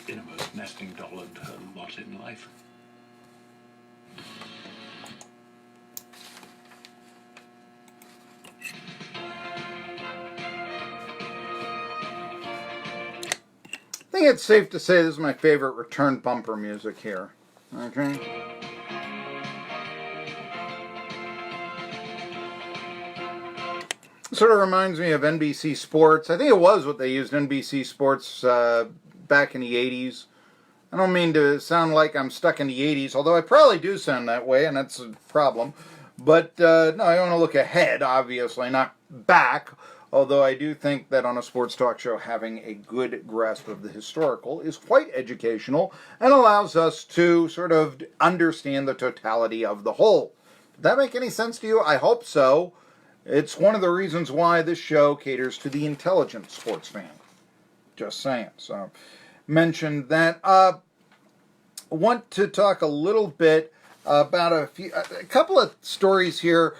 innermost nesting doll and her lot in life. I think it's safe to say this is my favorite return bumper music here. Okay? Sort of reminds me of NBC Sports. I think it was what they used NBC Sports back in the 80s. I don't mean to sound like I'm stuck in the 80s, although I probably do sound that way, and that's a problem. But, no, I want to look ahead, obviously, not back. Although I do think that on a sports talk show, having a good grasp of the historical is quite educational and allows us to sort of understand the totality of the whole. Did that make any sense to you? I hope so. It's one of the reasons why this show caters to the intelligent sports fan. Just saying. So, mentioned that. Want to talk a little bit about a couple of stories here.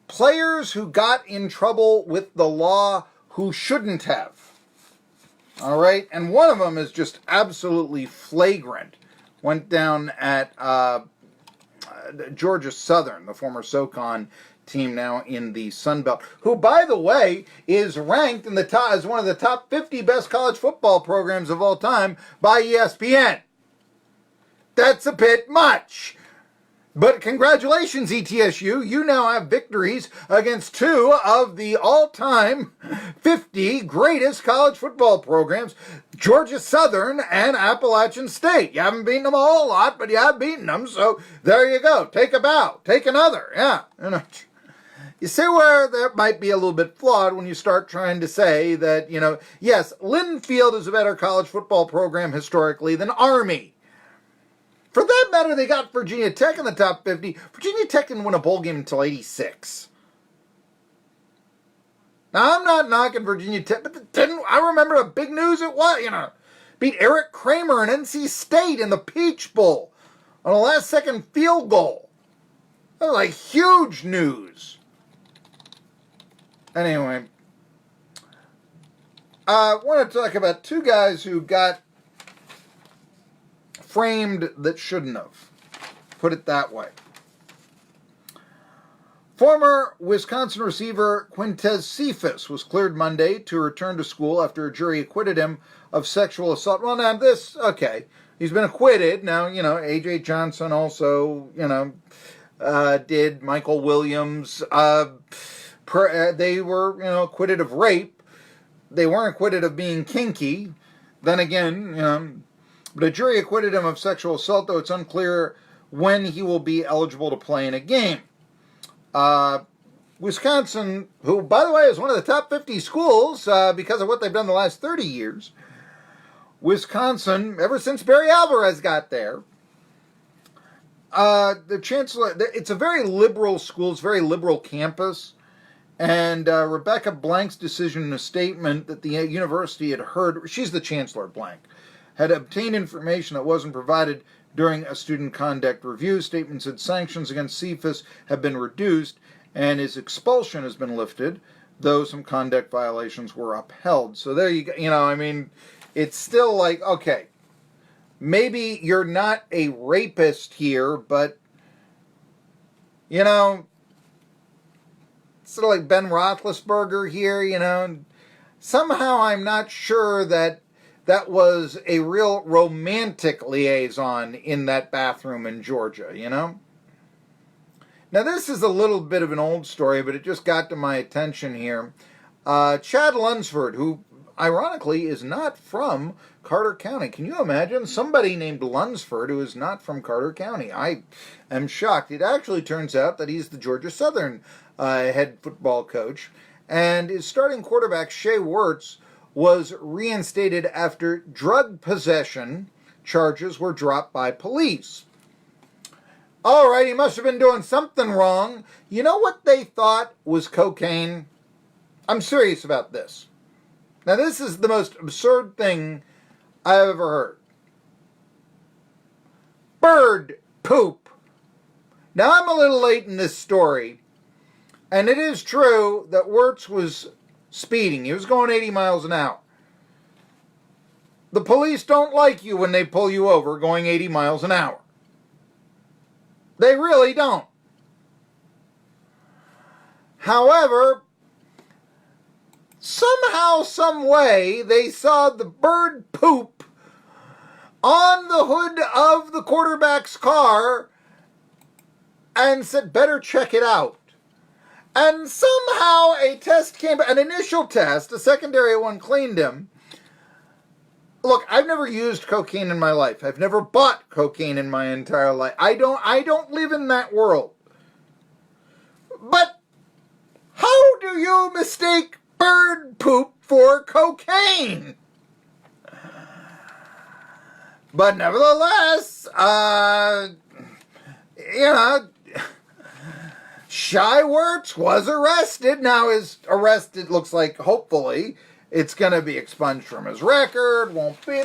Players who got in trouble with the law who shouldn't have. All right? And one of them is just absolutely flagrant. Went down at Georgia Southern, the former SoCon team now in the Sun Belt, who, by the way, is ranked in the top as one of the top 50 best college football programs of all time by ESPN. That's a bit much. But congratulations, ETSU. You now have victories against two of the all-time 50 greatest college football programs, Georgia Southern and Appalachian State. You haven't beaten them a whole lot, but you have beaten them, so there you go. Take a bow. Take another. Yeah. You see where that might be a little bit flawed when you start trying to say that, yes, Linfield is a better college football program historically than Army. For that matter, they got Virginia Tech in the top 50. Virginia Tech didn't win a bowl game until 86. Now, I'm not knocking Virginia Tech, but I remember the big news it was, beat Eric Kramer and NC State in the Peach Bowl on a last-second field goal. That was like huge news. Anyway, I want to talk about two guys who got framed that shouldn't have. Put it that way. Former Wisconsin receiver Quintez Cephas was cleared Monday to return to school after a jury acquitted him of sexual assault. Well, now he's been acquitted. Now, A.J. Johnson also, did. Michael Williams. They were, acquitted of rape. They weren't acquitted of being kinky. Then again, but a jury acquitted him of sexual assault, though it's unclear when he will be eligible to play in a game. Wisconsin, who, by the way, is one of the top 50 schools because of what they've done the last 30 years. Wisconsin, ever since Barry Alvarez got there, the chancellor, it's a very liberal school, it's a very liberal campus. And Rebecca Blank's decision in a statement that the university had heard, she's the chancellor, Blank, had obtained information that wasn't provided during a student conduct review. Statement said sanctions against Cephas have been reduced and his expulsion has been lifted, though some conduct violations were upheld. So there you go. It's still like, okay, maybe you're not a rapist here, but, sort of like Ben Roethlisberger here, somehow I'm not sure that was a real romantic liaison in that bathroom in Georgia, Now, this is a little bit of an old story, but it just got to my attention here. Chad Lunsford, who, ironically, is not from Carter County. Can you imagine? Somebody named Lunsford who is not from Carter County. I am shocked. It actually turns out that he's the Georgia Southern head football coach. And his starting quarterback, Shea Wertz, was reinstated after drug possession charges were dropped by police. All right, he must have been doing something wrong. You know what they thought was cocaine? I'm serious about this. Now, this is the most absurd thing I've ever heard. Bird poop. Now, I'm a little late in this story, and it is true that Wertz was speeding. He was going 80 miles an hour. The police don't like you when they pull you over going 80 miles an hour. They really don't. However, somehow, some way, they saw the bird poop on the hood of the quarterback's car and said, better check it out. And somehow a test came, an initial test, a secondary one cleaned him. Look, I've never used cocaine in my life. I've never bought cocaine in my entire life. I don't live in that world. But how do you mistake bird poop for cocaine? But nevertheless, Shy Wirtz was arrested. Now his arrest, it looks like, hopefully, it's going to be expunged from his record. Won't be,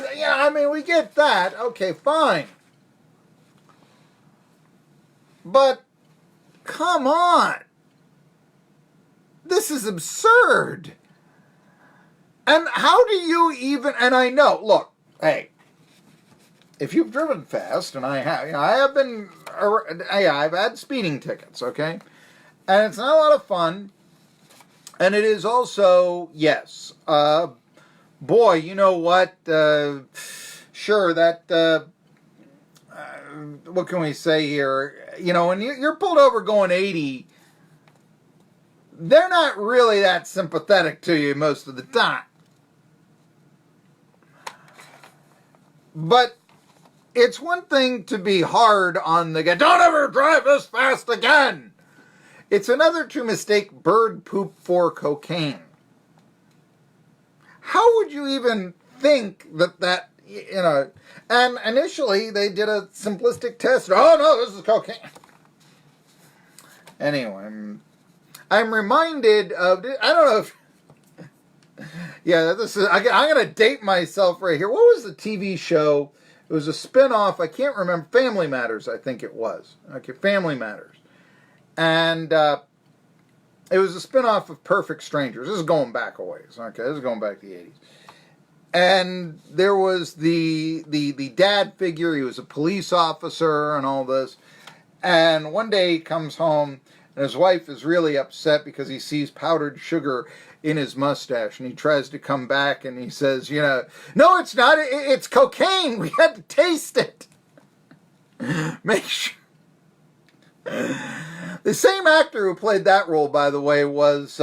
we get that. Okay, fine. But, come on. This is absurd. And how do you even, and I know, look, hey, if you've driven fast, and I have, I've had speeding tickets, okay? And it's not a lot of fun. And it is also, yes, boy, you know what? Sure, that, what can we say here? When you're pulled over going 80, they're not really that sympathetic to you most of the time. But it's one thing to be hard on the guy. Don't ever drive this fast again. It's another to mistake bird poop for cocaine. How would you even think that, and initially they did a simplistic test. Oh no, this is cocaine. Anyway, I'm reminded of, I don't know if, I'm going to date myself right here. What was the TV show? It was a spin-off, I can't remember, Family Matters, I think it was. Okay, Family Matters. And it was a spin-off of Perfect Strangers. This is going back a ways. Okay, this is going back to the 80s. And there was the dad figure. He was a police officer and all this. And one day he comes home, and his wife is really upset because he sees powdered sugar in his mustache. And he tries to come back, and he says, no, it's not. It's cocaine. We had to taste it. Make sure. The same actor who played that role, by the way, was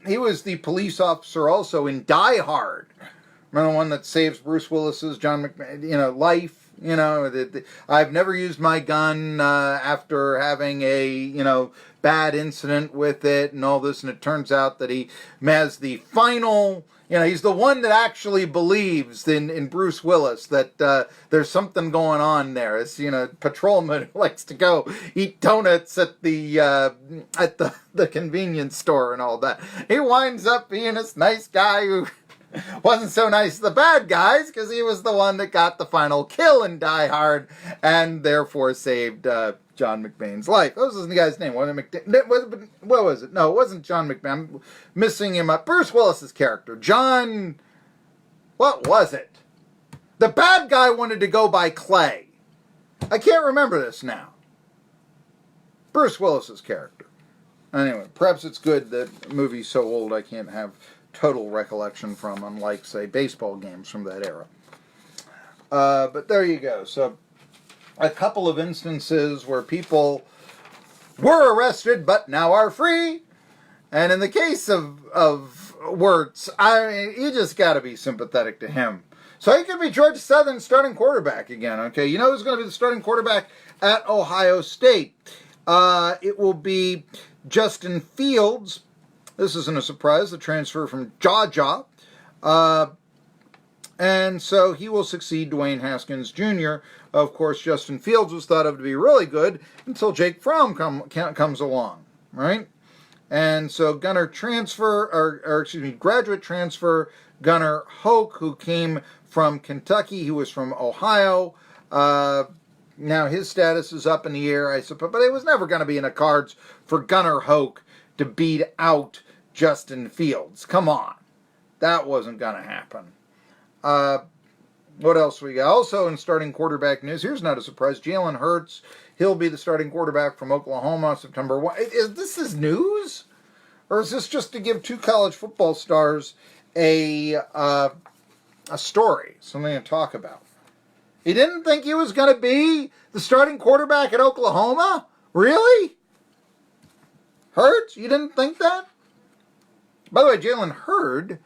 he was the police officer also in Die Hard. Remember the one that saves Bruce Willis's John McMahon, life? I've never used my gun after having a bad incident with it and all this, and it turns out that he has the final. He's the one that actually believes in Bruce Willis that there's something going on there. It's, patrolman who likes to go eat donuts at the convenience store and all that. He winds up being this nice guy who wasn't so nice to the bad guys because he was the one that got the final kill in Die Hard and therefore saved John McBain's life. What was the guy's name? What was it? No, it wasn't John McBain. I'm missing him up. Bruce Willis's character. John... What was it? The bad guy wanted to go by Clay. I can't remember this now. Bruce Willis's character. Anyway, perhaps it's good that the movie's so old I can't have total recollection from, unlike, say, baseball games from that era. But there you go. So, a couple of instances where people were arrested but now are free. And in the case of Wirtz, you just got to be sympathetic to him. So he could be Georgia Southern's starting quarterback again, okay? You know who's going to be the starting quarterback at Ohio State? It will be Justin Fields. This isn't a surprise, the transfer from Georgia. And so he will succeed Dwayne Haskins Jr. Of course, Justin Fields was thought of to be really good until Jake Fromm comes along, right? And so graduate transfer Gunnar Hoke, who came from Kentucky, who was from Ohio. Now his status is up in the air, I suppose, but it was never going to be in the cards for Gunnar Hoke to beat out Justin Fields. Come on. That wasn't going to happen. What else we got? Also in starting quarterback news, here's not a surprise. Jalen Hurts, he'll be the starting quarterback from Oklahoma September 1. Is this news? Or is this just to give two college football stars a story, something to talk about? He didn't think he was going to be the starting quarterback at Oklahoma? Really? Hurts? You didn't think that? By the way, Jalen Hurd,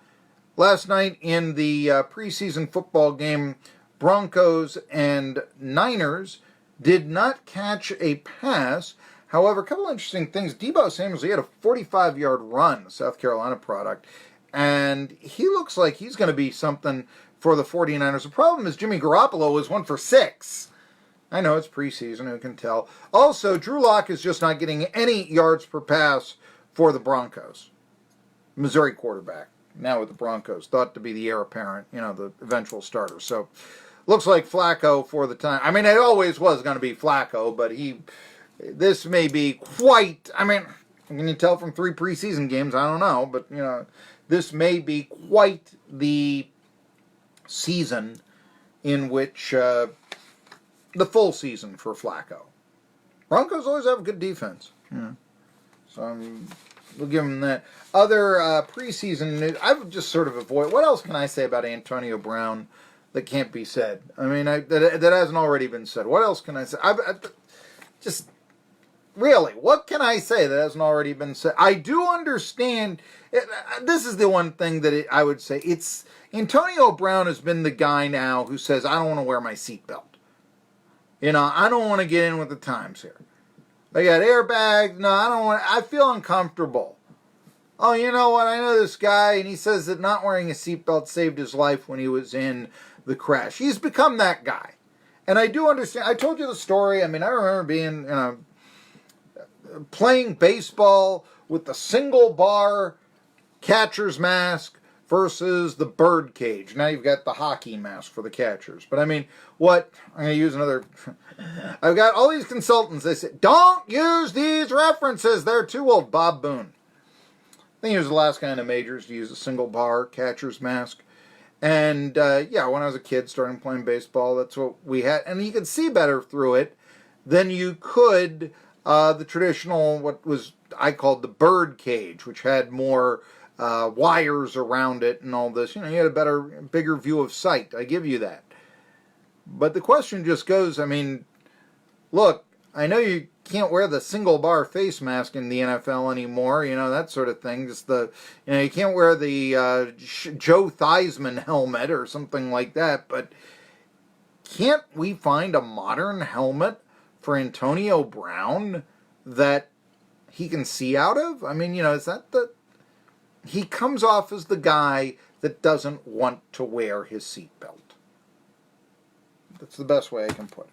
last night in the preseason football game, Broncos and Niners, did not catch a pass. However, a couple of interesting things. Deebo Samuel, he had a 45-yard run, South Carolina product, and he looks like he's going to be something for the 49ers. The problem is Jimmy Garoppolo was 1 for 6. I know it's preseason, who can tell. Also, Drew Lock is just not getting any yards per pass for the Broncos. Missouri quarterback, now with the Broncos, thought to be the heir apparent, the eventual starter. So, looks like Flacco for the time. I mean, it always was going to be Flacco, but this may be quite, can you tell from 3 preseason games? I don't know, but, this may be quite the season in which, the full season for Flacco. Broncos always have a good defense. So we'll give them that. Other preseason news, I've just sort of avoided. What else can I say about Antonio Brown that can't be said? That hasn't already been said. What else can I say? Really, what can I say that hasn't already been said? I do understand. This is the one thing that I would say. It's Antonio Brown has been the guy now who says, I don't want to wear my seatbelt. I don't want to get in with the times here. They got airbags. No, I don't want. I feel uncomfortable. Oh, you know what? I know this guy, and he says that not wearing a seatbelt saved his life when he was in the crash. He's become that guy. And I do understand. I told you the story. I remember being, playing baseball with the single bar catcher's mask versus the bird cage. Now you've got the hockey mask for the catchers. But I'm going to use another. I've got all these consultants. They say, don't use these references. They're too old. Bob Boone. I think he was the last guy in the majors to use a single bar catcher's mask. And, when I was a kid starting playing baseball, that's what we had. And you could see better through it than you could the traditional, what was I called the bird cage, which had more wires around it and all this. You had a bigger view of sight. I give you that. But the question just goes, look, I know you can't wear the single bar face mask in the NFL anymore, that sort of thing. Just you can't wear the Joe Theismann helmet or something like that. But can't we find a modern helmet for Antonio Brown that he can see out of? Is that he comes off as the guy that doesn't want to wear his seatbelt. That's the best way I can put it.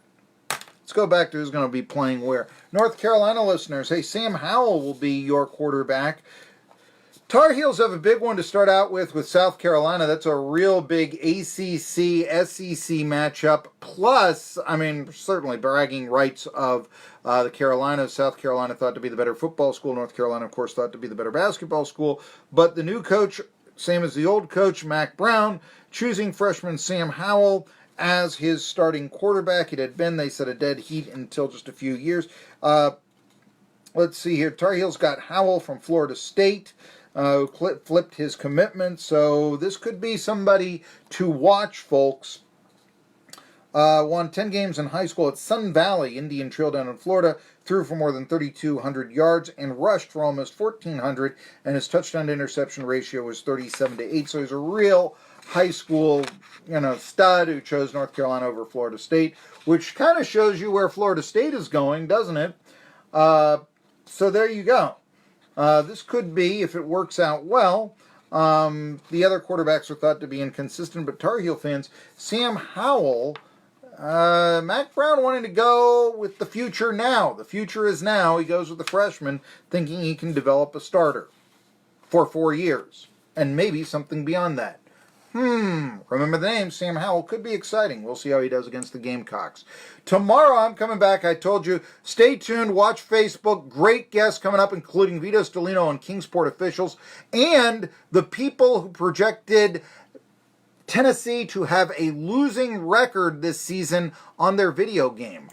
Let's go back to who's going to be playing where. North Carolina listeners, hey, Sam Howell will be your quarterback. Tar Heels have a big one to start out with South Carolina. That's a real big ACC, SEC matchup. Plus, certainly bragging rights of the Carolinas. South Carolina thought to be the better football school. North Carolina, of course, thought to be the better basketball school. But the new coach, same as the old coach, Mac Brown, choosing freshman Sam Howell as his starting quarterback. It had been, they said, a dead heat until just a few years. Let's see here. Tar Heels got Howell from Florida State. Flipped his commitment, so this could be somebody to watch, folks. Won 10 games in high school at Sun Valley Indian Trail down in Florida, threw for more than 3,200 yards and rushed for almost 1,400, and his touchdown to interception ratio was 37-8, so he's a real high school, stud who chose North Carolina over Florida State, which kind of shows you where Florida State is going, doesn't it? So there you go. This could be, if it works out well, the other quarterbacks are thought to be inconsistent, but Tar Heel fans, Sam Howell, Mac Brown wanted to go with the future now. The future is now. He goes with the freshman, thinking he can develop a starter for 4 years, and maybe something beyond that. Remember the name, Sam Howell. Could be exciting. We'll see how he does against the Gamecocks. Tomorrow, I'm coming back. I told you, stay tuned. Watch Facebook. Great guests coming up, including Vito Stellino and Kingsport officials, and the people who projected Tennessee to have a losing record this season on their video game.